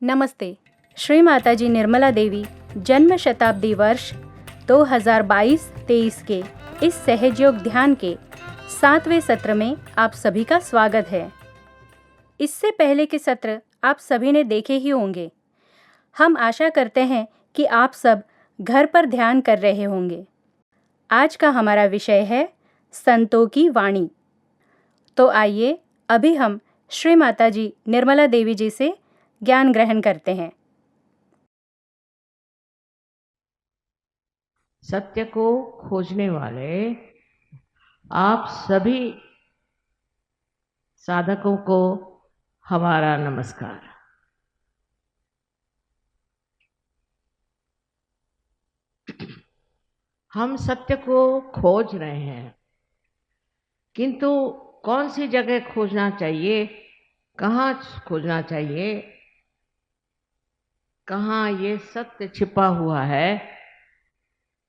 नमस्ते। श्री माताजी निर्मला देवी जन्म शताब्दी वर्ष 2022-23 के इस सहजयोग ध्यान के 7वें सत्र में आप सभी का स्वागत है। इससे पहले के सत्र आप सभी ने देखे ही होंगे। हम आशा करते हैं कि आप सब घर पर ध्यान कर रहे होंगे। आज का हमारा विषय है संतों की वाणी। तो आइए अभी हम श्री माताजी निर्मला देवी जी से ज्ञान ग्रहण करते हैं। सत्य को खोजने वाले आप सभी साधकों को हमारा नमस्कार। हम सत्य को खोज रहे हैं, किंतु कौन सी जगह खोजना चाहिए, कहाँ खोजना चाहिए, कहाँ ये सत्य छिपा हुआ है,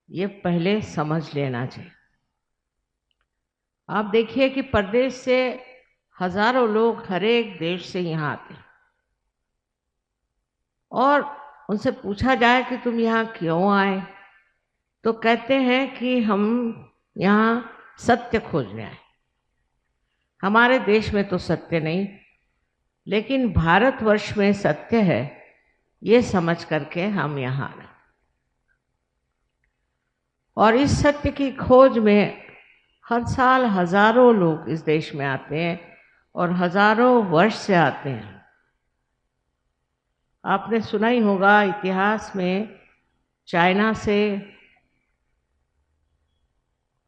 ये पहले समझ लेना चाहिए। आप देखिए कि परदेश से हजारों लोग हर एक देश से यहाँ आते हैं और उनसे पूछा जाए कि तुम यहाँ क्यों आए, तो कहते हैं कि हम यहाँ सत्य खोजने आए। हमारे देश में तो सत्य नहीं, लेकिन भारतवर्ष में सत्य है, ये समझ करके हम यहाँ आए। और इस सत्य की खोज में हर साल हजारों लोग इस देश में आते हैं और हजारों वर्ष से आते हैं। आपने सुना ही होगा, इतिहास में चाइना से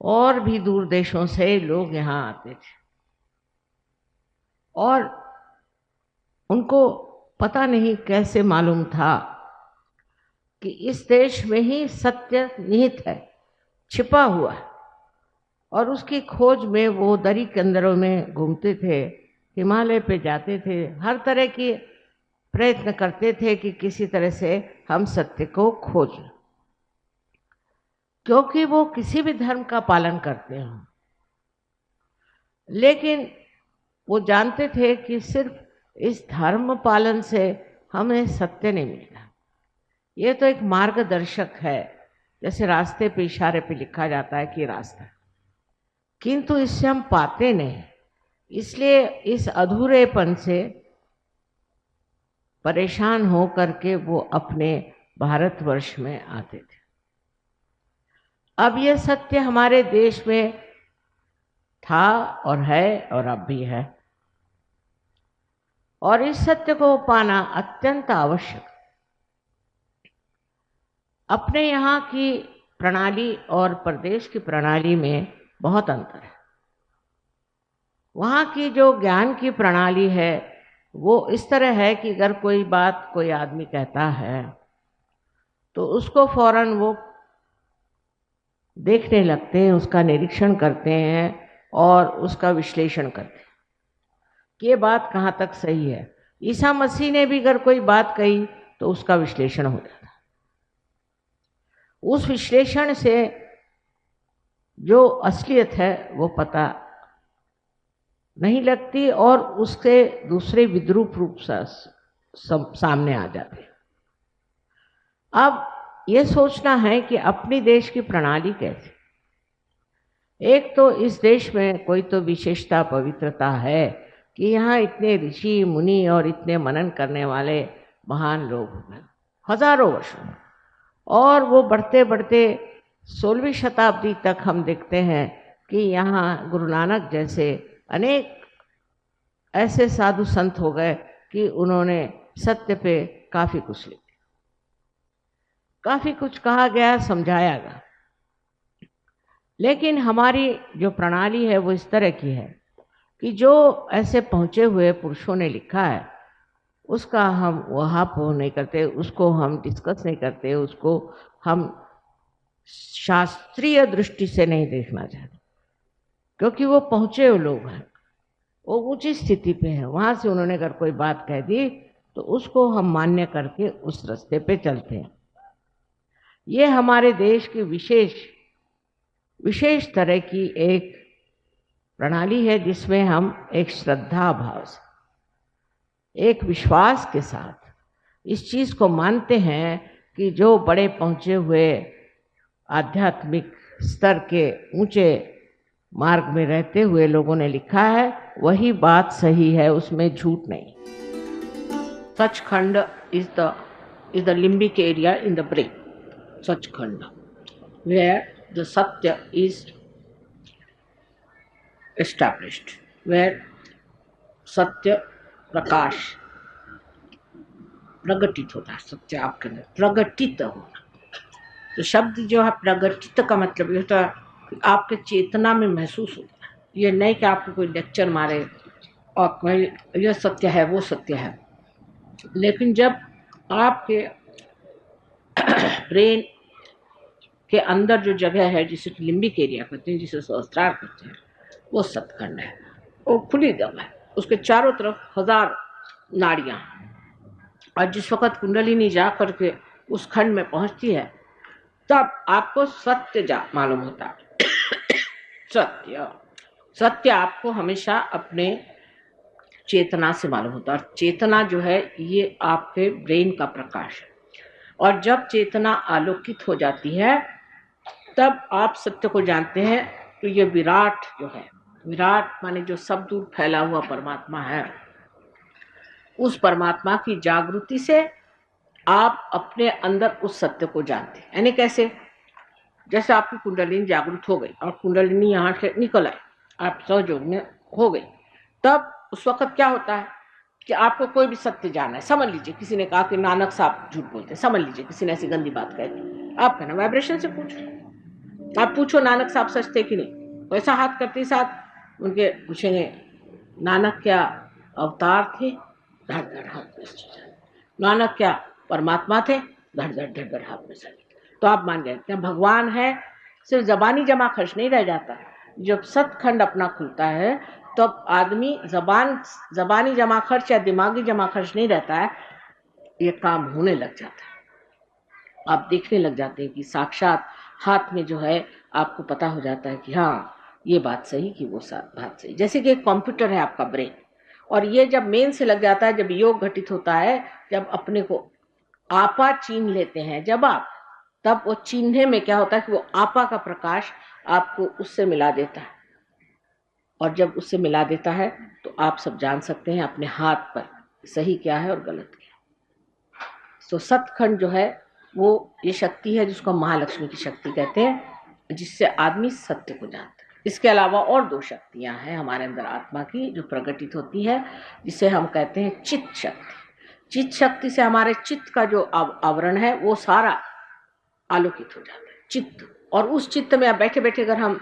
और भी दूर देशों से लोग यहाँ आते थे और उनको पता नहीं कैसे मालूम था कि इस देश में ही सत्य निहित है, छिपा हुआ है। और उसकी खोज में वो दरी कंदरों में घूमते थे, हिमालय पे जाते थे, हर तरह की प्रयत्न करते थे कि किसी तरह से हम सत्य को खोज लें, क्योंकि वो किसी भी धर्म का पालन करते हैं। लेकिन वो जानते थे कि सिर्फ इस धर्म पालन से हमें सत्य नहीं मिलता। ये तो एक मार्गदर्शक है, जैसे रास्ते पे इशारे पे लिखा जाता है कि रास्ता, किंतु इससे हम पाते नहीं। इसलिए इस अधूरेपन से परेशान हो करके वो अपने भारतवर्ष में आते थे। अब ये सत्य हमारे देश में था और है और अब भी है, और इस सत्य को पाना अत्यंत आवश्यक। अपने यहाँ की प्रणाली और प्रदेश की प्रणाली में बहुत अंतर है। वहाँ की जो ज्ञान की प्रणाली है वो इस तरह है कि अगर कोई बात कोई आदमी कहता है तो उसको फौरन वो देखने लगते हैं, उसका निरीक्षण करते हैं और उसका विश्लेषण करते हैं कि ये बात कहाँ तक सही है। ईसा मसीह ने भी अगर कोई बात कही तो उसका विश्लेषण हो जाता है। उस विश्लेषण से जो असलियत है वो पता नहीं लगती और उससे दूसरे विद्रूप रूप सामने आ जाते हैं। अब ये सोचना है कि अपनी देश की प्रणाली कैसी। एक तो इस देश में कोई तो विशेषता पवित्रता है कि यहाँ इतने ऋषि मुनि और इतने मनन करने वाले महान लोग हैं हजारों वर्षों में, और वो बढ़ते बढ़ते 16वीं शताब्दी तक हम देखते हैं कि यहाँ गुरु नानक जैसे अनेक ऐसे साधु संत हो गए कि उन्होंने सत्य पे काफ़ी कुछ लिखा, काफ़ी कुछ कहा गया, समझाया गया। लेकिन हमारी जो प्रणाली है वो इस तरह की है कि जो ऐसे पहुँचे हुए पुरुषों ने लिखा है उसका हम वहाँ पर नहीं करते, उसको हम डिस्कस नहीं करते, उसको हम शास्त्रीय दृष्टि से नहीं देखना चाहते, क्योंकि वो पहुँचे हुए लोग हैं, वो ऊंची स्थिति पे है। वहाँ से उन्होंने अगर कोई बात कह दी तो उसको हम मान्य करके उस रास्ते पे चलते हैं। ये हमारे देश की विशेष तरह की एक प्रणाली है, जिसमें हम एक श्रद्धा भाव से, एक विश्वास के साथ इस चीज़ को मानते हैं कि जो बड़े पहुँचे हुए आध्यात्मिक स्तर के ऊंचे मार्ग में रहते हुए लोगों ने लिखा है वही बात सही है, उसमें झूठ नहीं। Sachkhand is the limbic area in the brain, Sachkhand, where the Satya is established, where Satya Prakash प्रगटित होता है। सत्य आपके अंदर प्रगटित होना, तो शब्द जो है प्रगटित का मतलब ये होता है कि आपके चेतना में महसूस होता है। ये नहीं कि आपको कोई लेक्चर मारे और कोई ये सत्य है वो सत्य है, लेकिन जब आपके ब्रेन के अंदर जो जगह है जिसे लिम्बिक एरिया कहते हैं, जिसे सहस्त्रार कहते हैं, वो सतखंड है। वो खुली जगह है, उसके चारों तरफ 1000 नाड़ियाँ, और जिस वक़्त कुंडलिनी जा करके उस खंड में पहुंचती है तब आपको सत्य मालूम होता है। सत्य सत्य आपको हमेशा अपने चेतना से मालूम होता है, और चेतना जो है ये आपके ब्रेन का प्रकाश है। और जब चेतना आलोकित हो जाती है तब आप सत्य को जानते हैं। तो ये विराट जो है, विराट माने जो सब दूर फैला हुआ परमात्मा है, उस परमात्मा की जागृति से आप अपने अंदर उस सत्य को जानते हैं। यानी कैसे? जैसे आपकी कुंडलिनी जागृत हो गई और कुंडलिनी यहाँ से निकल आई, आप सहयोग में हो गई, तब उस वक्त क्या होता है कि आपको कोई भी सत्य जानना है। समझ लीजिए किसी ने कहा कि नानक साहब झूठ बोलते हैं, समझ लीजिए किसी ने ऐसी गंदी बात कह दी, आप कहना वाइब्रेशन से पूछो, आप पूछो नानक साहब सच थे कि नहीं। वैसा हाथ करते साथ उनके पूछेंगे नानक क्या अवतार थे, धड़ धड़ हाथ में सर। नानक क्या परमात्मा थे, धड़ धड़ धड़ धड़ हाथ में सर। तो आप मान गए क्या भगवान है। सिर्फ जबानी जमा खर्च नहीं रह जाता, जब सतखंड अपना खुलता है तब आदमी जबानी जमा खर्च या दिमागी जमा खर्च नहीं रहता है, ये काम होने लग जाता है। आप देखने लग जाते हैं कि साक्षात हाथ में जो है आपको पता हो जाता है कि हाँ ये बात सही कि वो बात सही। जैसे कि एक कंप्यूटर है आपका ब्रेन, और ये जब मेन से लग जाता है, जब योग घटित होता है, जब अपने को आपा चीन लेते हैं जब आप, तब वो चीन्हे में क्या होता है कि वो आपा का प्रकाश आपको उससे मिला देता है, और जब उससे मिला देता है तो आप सब जान सकते हैं अपने हाथ पर सही क्या है और गलत क्या है। तो सतखंड जो है वो ये शक्ति है जिसको महालक्ष्मी की शक्ति कहते हैं, जिससे आदमी सत्य को जानता है। इसके अलावा और 2 शक्तियां हैं हमारे अंदर आत्मा की जो प्रकटित होती है, जिसे हम कहते हैं चित्त शक्ति। चित्त शक्ति से हमारे चित्त का जो आवरण है वो सारा आलोकित हो जाता है, चित्त। और उस चित्त में आप बैठे बैठे अगर हम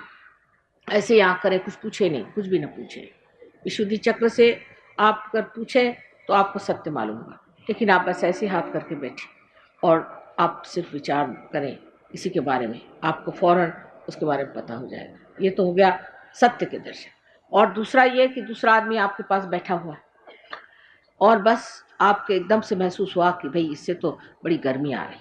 ऐसे यहाँ करें, कुछ पूछे नहीं, कुछ भी न पूछे, विशुद्धि चक्र से आप अगर पूछे तो आपको सत्य मालूम होगा, लेकिन आप बस ऐसे हाथ करके बैठे और आप सिर्फ विचार करें किसी के बारे में, आपको फौरन उसके बारे में पता हो जाएगा। ये तो हो गया सत्य के दर्शन। और दूसरा ये कि दूसरा आदमी आपके पास बैठा हुआ है और बस आपके एकदम से महसूस हुआ कि भाई इससे तो बड़ी गर्मी आ रही,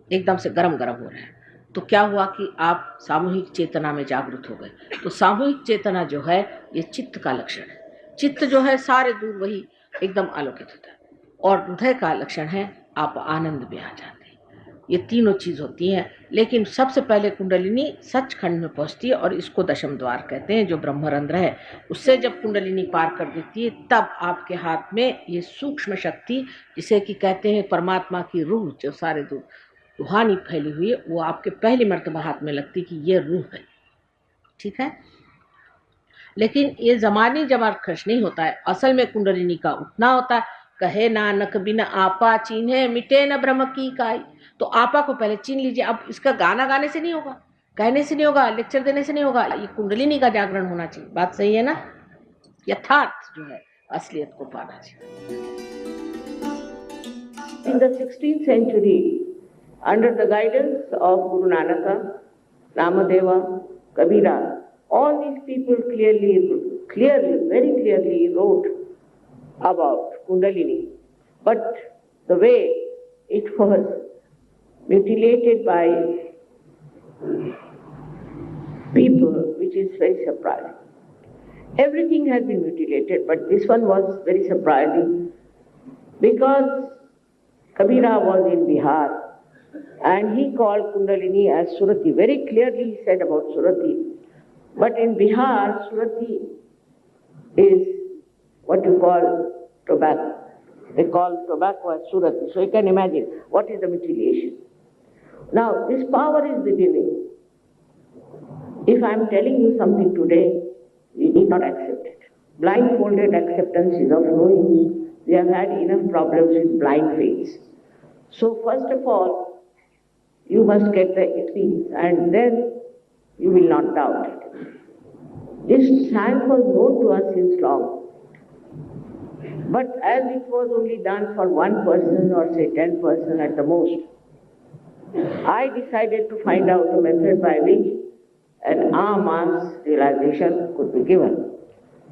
एकदम से गरम गरम हो रहा है, तो क्या हुआ कि आप सामूहिक चेतना में जागृत हो गए। तो सामूहिक चेतना जो है ये चित्त का लक्षण है। चित्त जो है सारे दूर वही एकदम आलोकित होता है। और हृदय का लक्षण है आप आनंद में आ जाते हैं। ये तीनों चीज होती हैं, लेकिन सबसे पहले कुंडलिनी सचखंड में पहुंचती है, और इसको दशम द्वार कहते हैं, जो ब्रह्मरंध्र है। उससे जब कुंडलिनी पार कर देती है तब आपके हाथ में ये सूक्ष्म शक्ति, जिसे कि कहते हैं परमात्मा की रूह, जो सारे दूर रूहानी फैली हुई है, वो आपके पहली मर्तबा हाथ में लगती कि ये रूह है। ठीक है, लेकिन ये जमानी जमा खर्च नहीं होता है। असल में कुंडलिनी का उठना होता है। कहे नानक बिन आपा चीन्हे मिटे न ब्रह्म की काई। तो आपा को पहले चीन लीजिए। अब इसका गाना गाने से नहीं होगा, कहने से नहीं होगा, लेक्चर देने से नहीं होगा, ये कुंडलिनी का जागरण होना चाहिए। बात सही है ना? यथार्थ जो है असलियत को पाना चाहिए। In the 16th century, under the guidance of Guru Nanaka, Namadeva, Kabira, all these people clearly, very clearly wrote about Kundalini. But the way it was mutilated by people, which is very surprising. Everything has been mutilated, but this one was very surprising because Kabira was in Bihar and he called Kundalini as Surati. Very clearly he said about Surati. But in Bihar, Surati is what you call tobacco. They call tobacco as Surati. So you can imagine what is the mutilation. Now, this power is within you. If I am telling you something today, you need not accept it. Blindfolded acceptance is of no use. We have had enough problems with blind faiths. So first of all, you must get the experience and then you will not doubt it. This science was known to us since long. But as it was only done for one person or say 10% at the most, I decided to find out a method by which an en masse realization could be given.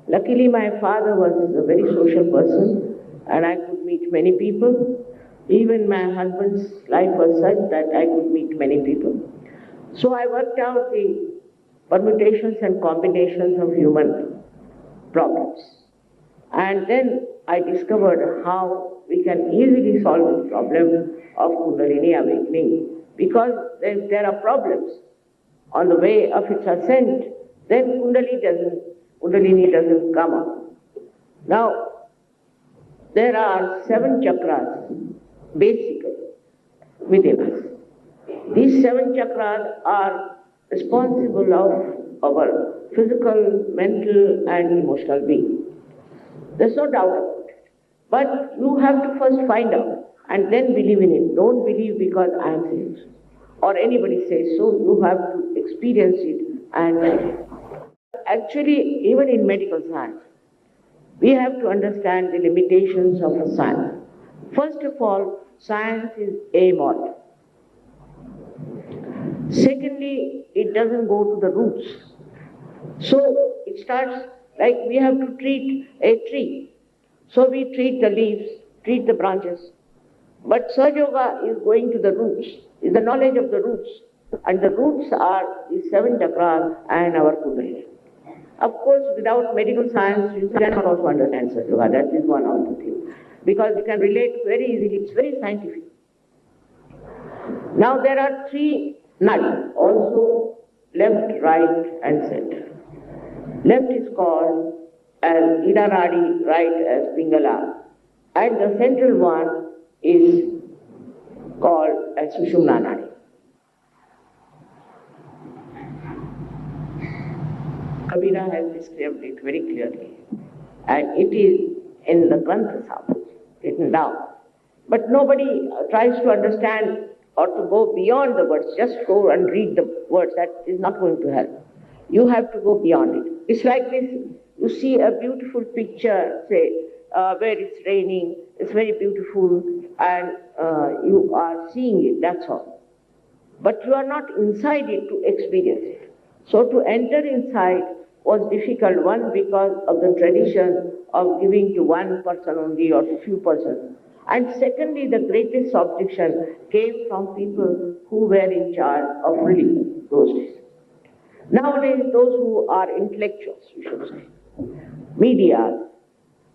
Luckily, my father was a very social person and I could meet many people. Even my husband's life was such that I could meet many people. So I worked out the permutations and combinations of human problems. And then I discovered how we can easily solve the problem of Kundalini awakening. Because if there are problems on the way of its ascent, then Kundalini doesn't come up. Now, there are 7 chakras, basically, within us. These 7 chakras are responsible of our physical, mental, and emotional being. There's no doubt about it. But you have to first find out and then believe in it. Don't believe because I am saying so or anybody says so. You have to experience it and actually, even in medical science, we have to understand the limitations of a science. First of all, science is amoral. Secondly, it doesn't go to the roots. So it starts like we have to treat a tree. So we treat the leaves, treat the branches. But Sahaja Yoga is going to the roots, is the knowledge of the roots. And the roots are the 7 chakras and our Kundalini. Of course, without medical science, you cannot also understand Sahaja Yoga. That is one of the things. Because you can relate very easily, it's very scientific. Now there are 3 nadis, also left, right and center. Left is called as Ida Nadi, right as Pingala, and the central one is called as Sushumna Nadi. Kabira has described it very clearly, and it is in the Granth Sahib written down. But nobody tries to understand or to go beyond the words, just go and read the words, that is not going to help. You have to go beyond it. It's like this, you see a beautiful picture, say, where it's raining, it's very beautiful, and you are seeing it, that's all. But you are not inside it to experience it. So to enter inside was difficult, one because of the tradition of giving to one person only or to few persons. And secondly, the greatest objection came from people who were in charge of religion those days. Nowadays, those who are intellectuals, we should say, media,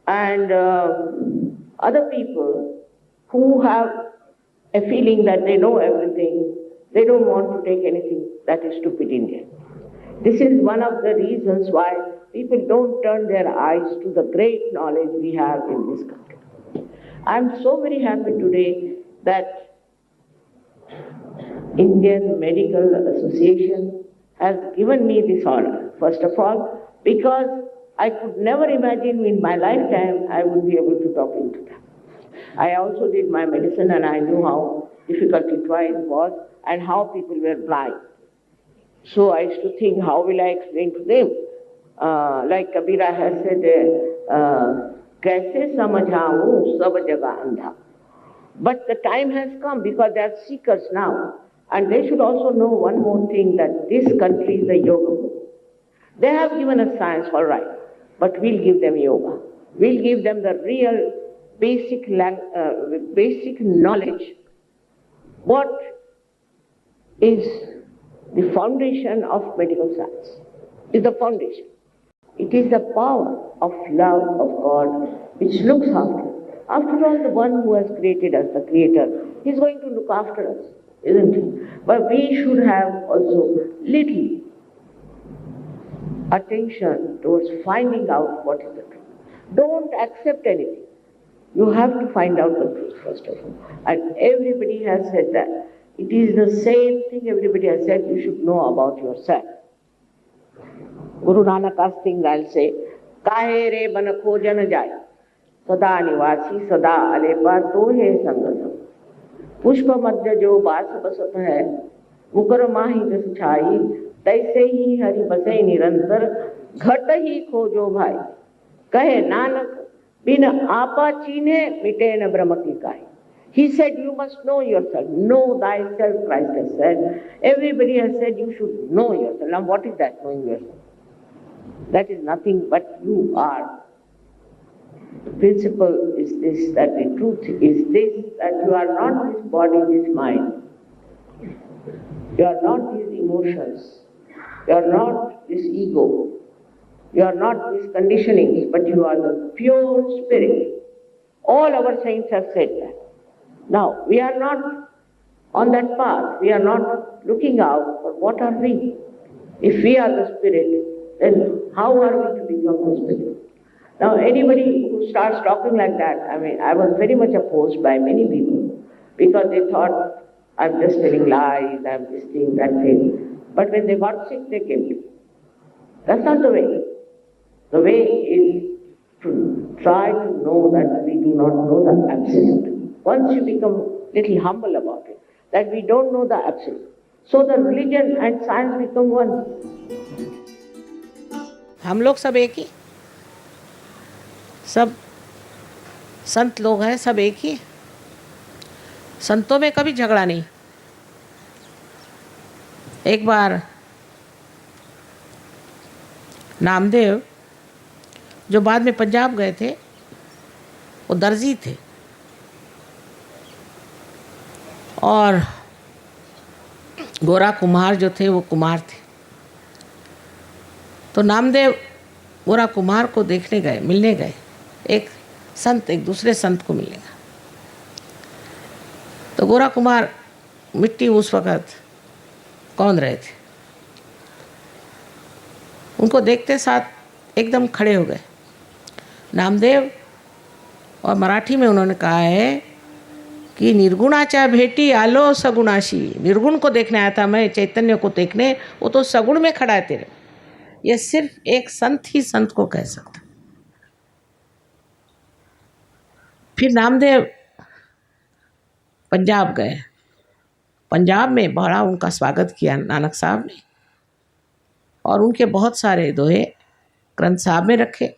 and other people who have a feeling that they know everything, they don't want to take anything that is stupid Indian. This is one of the reasons why people don't turn their eyes to the great knowledge we have in this country. I am so very happy today that Indian Medical Association has given me this honor, first of all, because I could never imagine in my lifetime I would be able to talk into them. I also did my medicine and I knew how difficult it was and how people were blind. So I used to think, how will I explain to them? Like Kabira has said, Kaise samajhaun sab jagah andha. But the time has come because they are seekers now. And they should also know one more thing, that this country is a yoga. They have given us science, all right, but we'll give them yoga. We'll give them the real basic knowledge. What is the foundation of medical science? Is the foundation. It is the power of love of God which looks after After all, the one who has created us, the Creator, is going to look after us, isn't he? But we should have also little attention towards finding out what is the truth. Don't accept anything. You have to find out the truth first of all. And everybody has said that. It is the same thing everybody has said you should know about yourself. Guru Nanak Asting, I'll say, Kahe re ban khojan jai, sada nivasi sada alepa tohe sangasam. Pushpa madhya jo baas basat hai, mukar mahi jas chai, तैसे ही हरि बसे निरंतर घट ही खोजो भाई कहे नानक बिन आपा चीन्हे मिटे न ब्रह्म की काई. He said you must know yourself. Know thyself, Christ has said. Everybody has said you should know yourself. Now what is that, knowing yourself? That is nothing but you are. The principle is this, that the truth is this, that you are not this body, this mind. You are not these emotions. You are not this ego. You are not these conditionings, but you are the pure spirit. All our saints have said that. Now, we are not on that path. We are not looking out for what are we. If we are the spirit, then how are we to become the spirit? Now, anybody who starts talking like that, I was very much opposed by many people because they thought, I'm just telling lies, I'm this thing, that thing. But when they got sick, they came to me. That's not the way. The way is to try to know that we do not know the absolute. Once you become little humble about it, that we don't know the absolute. So the religion and science become one. हम लोग सब एक ही, सब संत लोग हैं, सब एक ही. संतों में कभी झगड़ा नहीं. एक बार नामदेव जो बाद में पंजाब गए थे, वो दर्जी थे और गोरा कुम्हार जो थे वो कुम्हार थे. तो नामदेव गोरा कुम्हार को देखने गए, मिलने गए. एक संत एक दूसरे संत को मिलने गए. तो गोरा कुम्हार मिट्टी उस वक़्त कौन रहे थे. उनको देखते साथ एकदम खड़े हो गए. नामदेव और मराठी में उन्होंने कहा है कि निर्गुणाचा भेटी आलो सगुणाशी. निर्गुण को देखने आया था मैं, चैतन्य को देखने, वो तो सगुण में खड़ा है तेरे. ये सिर्फ एक संत ही संत को कह सकता. फिर नामदेव पंजाब गए. पंजाब में बड़ा उनका स्वागत किया नानक साहब ने और उनके बहुत सारे दोहे ग्रंथ साहब में रखे.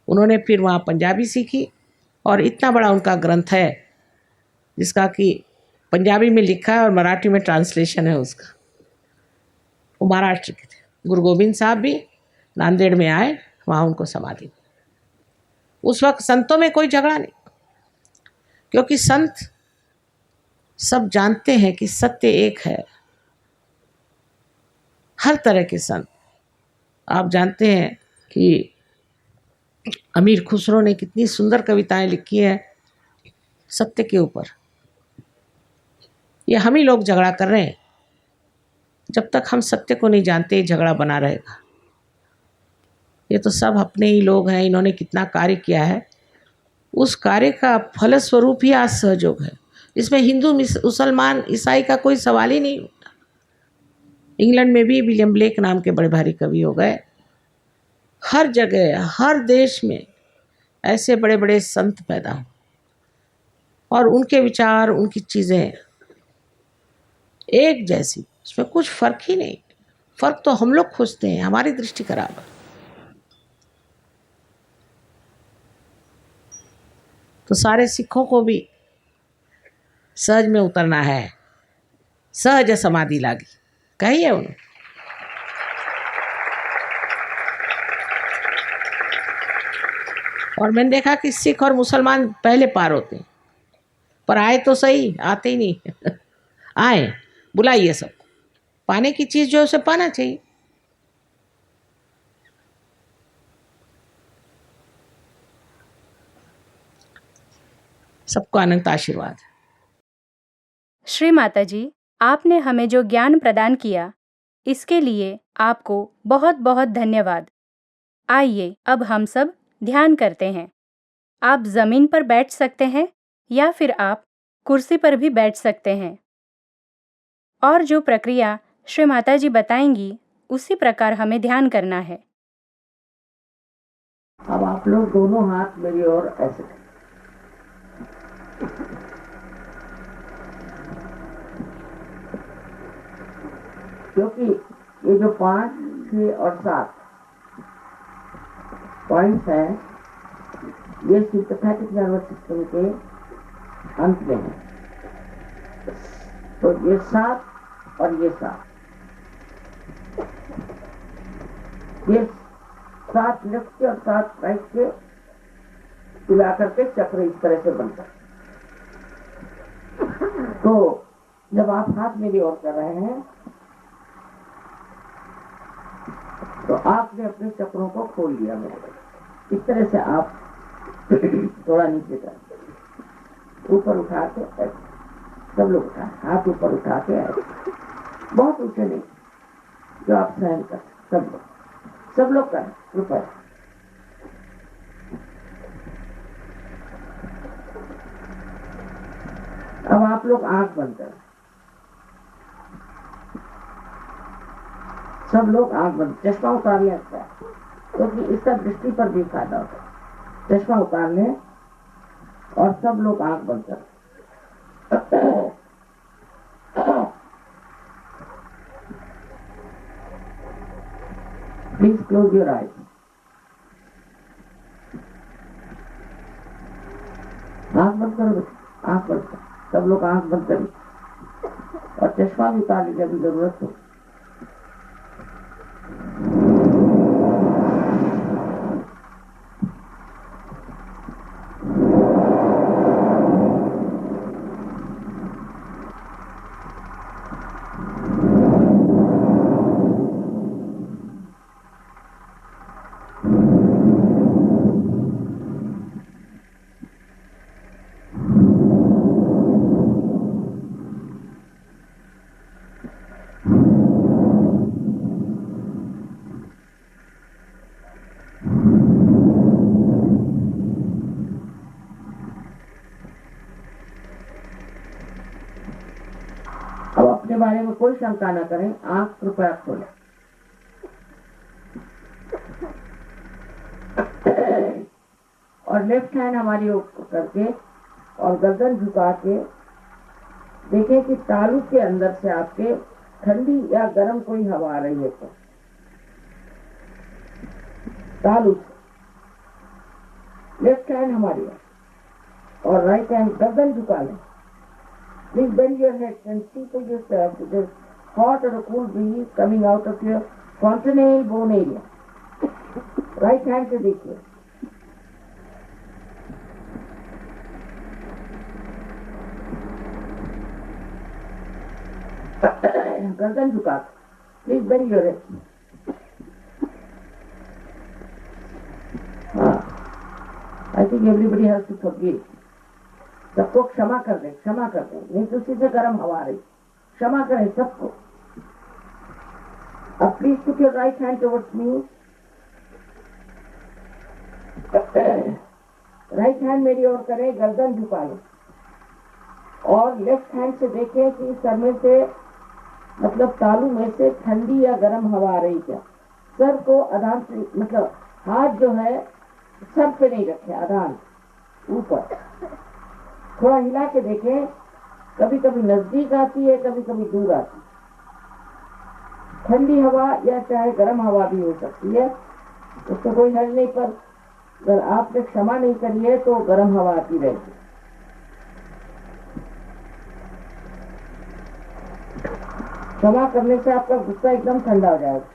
उन्होंने फिर वहाँ पंजाबी सीखी और इतना बड़ा उनका ग्रंथ है जिसका कि पंजाबी में लिखा है और मराठी में ट्रांसलेशन है उसका. वो महाराष्ट्र के थे. गुरु गोविंद साहब भी नांदेड़ में आए, वहाँ उनको समाधि. उस वक्त संतों में कोई झगड़ा नहीं, क्योंकि संत सब जानते हैं कि सत्य एक है. हर तरह के संत. आप जानते हैं कि अमीर खुसरो ने कितनी सुंदर कविताएं लिखी हैं सत्य के ऊपर. ये हम ही लोग झगड़ा कर रहे हैं. जब तक हम सत्य को नहीं जानते, झगड़ा बना रहेगा. ये तो सब अपने ही लोग हैं. इन्होंने कितना कार्य किया है, उस कार्य का फलस्वरूप ही आज सहयोग है. इसमें हिंदू मुसलमान ईसाई का कोई सवाल ही नहीं होता. इंग्लैंड में भी विलियम ब्लेक नाम के बड़े भारी कवि हो गए. हर जगह हर देश में ऐसे बड़े बड़े संत पैदा हो और उनके विचार, उनकी चीज़ें एक जैसी, उसमें कुछ फ़र्क ही नहीं. फ़र्क तो हम लोग खोजते हैं, हमारी दृष्टि खराब है. तो सारे सिखों को भी सहज में उतरना है. सहज समाधि लागी कही है उन्होंने. और मैंने देखा कि सिख और मुसलमान पहले पार होते हैं, पर आए तो सही, आते ही नहीं. आए, बुलाइए सब. पाने की चीज़ जो है उसे पाना चाहिए. सबको अनंत आशीर्वाद। श्री माता जी, आपने हमें जो ज्ञान प्रदान किया इसके लिए आपको बहुत बहुत धन्यवाद। आइए अब हम सब ध्यान करते हैं। आप जमीन पर बैठ सकते हैं या फिर आप कुर्सी पर भी बैठ सकते हैं और जो प्रक्रिया श्री माता जी बताएंगी उसी प्रकार हमें ध्यान करना है। अब आप लोग दोनों हाथ मेरी ओर ऐसे करें। क्योंकि ये जो 5, 6 और 7 पॉइंट्स हैं, ये सिंपैथेटिक नर्वस सिस्टम के अंत में है। तो ये 7 और ये 7, ये 7 लेफ्ट के और 7 राइट के मिला करके चक्र इस तरह से बनता है। तो जब आप हाथ मेरी ओर कर रहे हैं तो आपने अपने चक्रों को खोल लिया मेरे। इस तरह से आप थोड़ा नीचे कर, ऊपर उठा के ऐसे, सब लोग उठाए, हाथ ऊपर उठा के ऐसे, बहुत ऊंचे नहीं, जो आप सहन कर, सब लोग करें कृपया। अब आप लोग आंख बंद करें, सब लोग आंख बंद, चश्मा उतार लें क्योंकि इसका दृष्टि पर भी फायदा होता है। चश्मा उतार लें और सब लोग आंख बंद करें। Please close your eyes. आंख बंद करो, आंख बंद करो, सब लोग आंख बंद करें और चश्मा भी उतार लीजिए अभी जरूरत हो। के बारे में कोई शंका न करें, आंख कृपया खोलें। और लेफ्ट हैंड हमारी ओर करके और गर्दन झुका के देखें कि तालू के अंदर से आपके ठंडी या गर्म कोई हवा आ रही है तो तालू से। लेफ्ट हैंड हमारी ओर और राइट हैंड गर्दन झुका लें। Please bend your head and see for yourself if there's hot or a cool breeze coming out of your fontanelle bone area. Right hand से देखिए। गर्दन झुका। Please bend your head. I think everybody has to forgive. सबको क्षमा कर दें, क्षमा कर दें, नहीं तो उसी से गर्म हवा रही, क्षमा करें सबको। अब please put your right hand towards me. Right hand मेरी ओर करें, गर्दन झुका लें और लेफ्ट हैंड से देखें कि सर में से मतलब तालू में से ठंडी या गर्म हवा आ रही क्या। सर को आधान से मतलब हाथ जो है सर पे नहीं रखे, आधान ऊपर थोड़ा हिला के देखें। कभी कभी नजदीक आती है, कभी कभी दूर आती है। ठंडी हवा या चाहे गर्म हवा भी हो सकती है, उससे कोई हल नहीं, पर अगर आपने क्षमा नहीं करी है तो गर्म हवा आती रहेगी। क्षमा करने से आपका गुस्सा एकदम ठंडा हो जाएगा।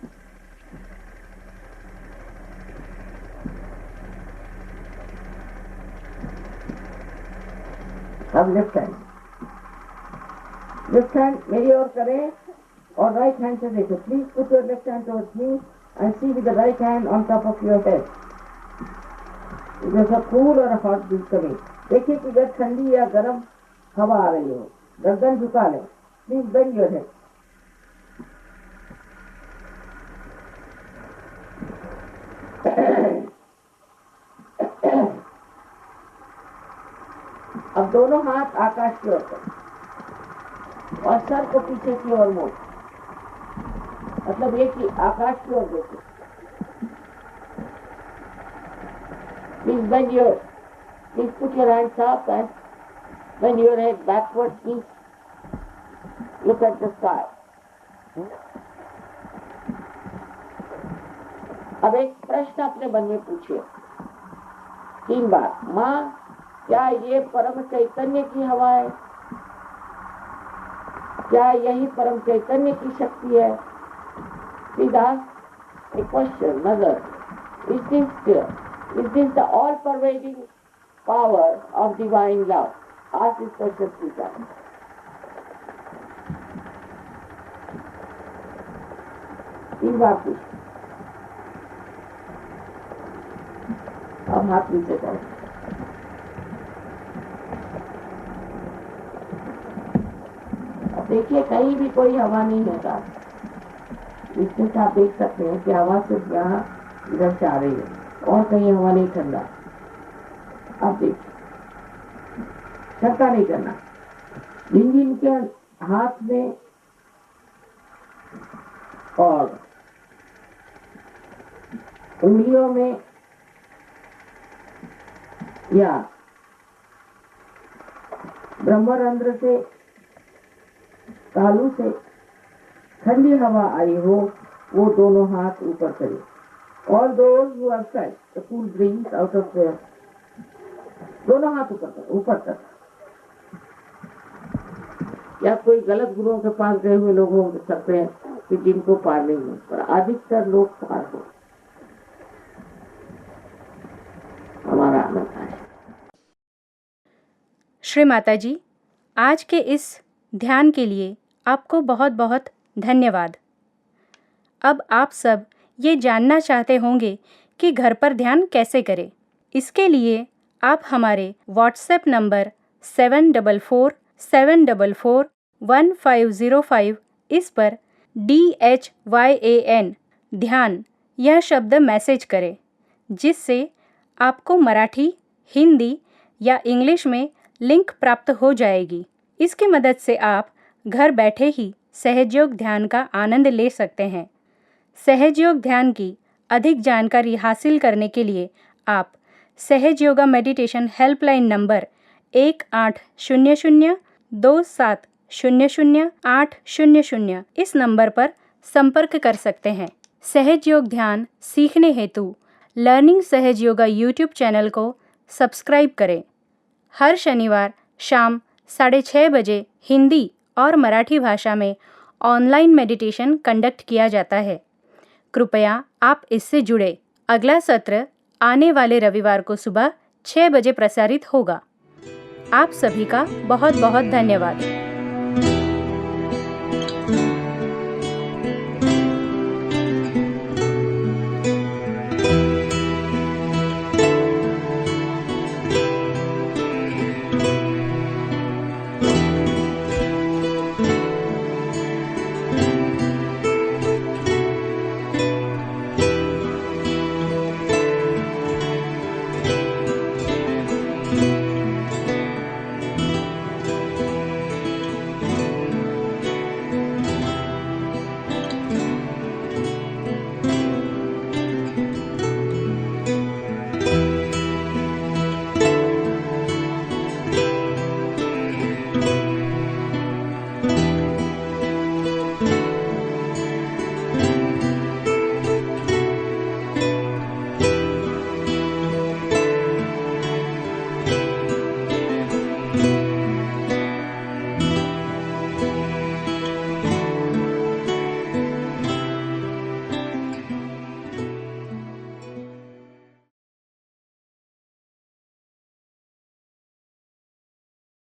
अब लेफ्ट हैंड मेरी ओर करें और राइट हैंड से देखो। Please put your left hand towards me and see with the right hand on top of your head. There's a cool or a hot breeze coming. देखिए कि अगर ठंडी या गर्म हवा आ रही हो, गर्दन झुका लें। Please bend your head. अब दोनों हाथ आकाश की ओर करें और सर को पीछे की ओर मोड़, मतलब ये कि आकाश की ओर देखें। Please put your hands up and bend your head backward. Please look at the sky. अब एक प्रश्न अपने मन में पूछिए 3 बार। माँ, क्या ये परम चैतन्य की हवा है? क्या यही परम चैतन्य की शक्ति है? Please ask a question, Mother. Is this the all-pervading power of divine love? Ask this question, Sita. तीन बार पूछ। अब हाथ नीचे करो। अब देखिए कहीं भी कोई हवा नहीं होता। इसमें से आप देख सकते हैं कि हवा सिर्फ यहाँ इधर से आ रही है और कहीं हवा नहीं ठंडा। अब देखिए, शंका नहीं करना। जिनके हाथ में और उंगलियों में या ब्रह्मरंध्र से तालू से ठंडी हवा आई हो, वो दोनों हाथ ऊपर करें। All those who have felt the cool breeze out of their, दोनों हाथ ऊपर तक। या कोई गलत गुरुओं के पास गए हुए लोग हो सकते हैं कि जिनको पार नहीं हो, पर अधिकतर लोग पार हो। हमारा आनंद है। श्री माता जी, आज के इस ध्यान के लिए आपको बहुत बहुत धन्यवाद। अब आप सब ये जानना चाहते होंगे कि घर पर ध्यान कैसे करें। इसके लिए आप हमारे व्हाट्सएप नंबर 7447441505 इस पर DHYAN ध्यान यह शब्द मैसेज करें, जिससे आपको मराठी, हिंदी या इंग्लिश में लिंक प्राप्त हो जाएगी। इसकी मदद से आप घर बैठे ही सहजयोग ध्यान का आनंद ले सकते हैं। सहजयोग ध्यान की अधिक जानकारी हासिल करने के लिए आप सहज योगा मेडिटेशन हेल्पलाइन नंबर 180027000800 इस नंबर पर संपर्क कर सकते हैं। सहज योग ध्यान सीखने हेतु लर्निंग सहज योगा यूट्यूब चैनल को सब्सक्राइब करें। हर शनिवार शाम 6:30 बजे हिंदी और मराठी भाषा में ऑनलाइन मेडिटेशन कंडक्ट किया जाता है। कृपया आप इससे जुड़े। अगला सत्र आने वाले रविवार को सुबह 6 बजे प्रसारित होगा। आप सभी का बहुत बहुत धन्यवाद।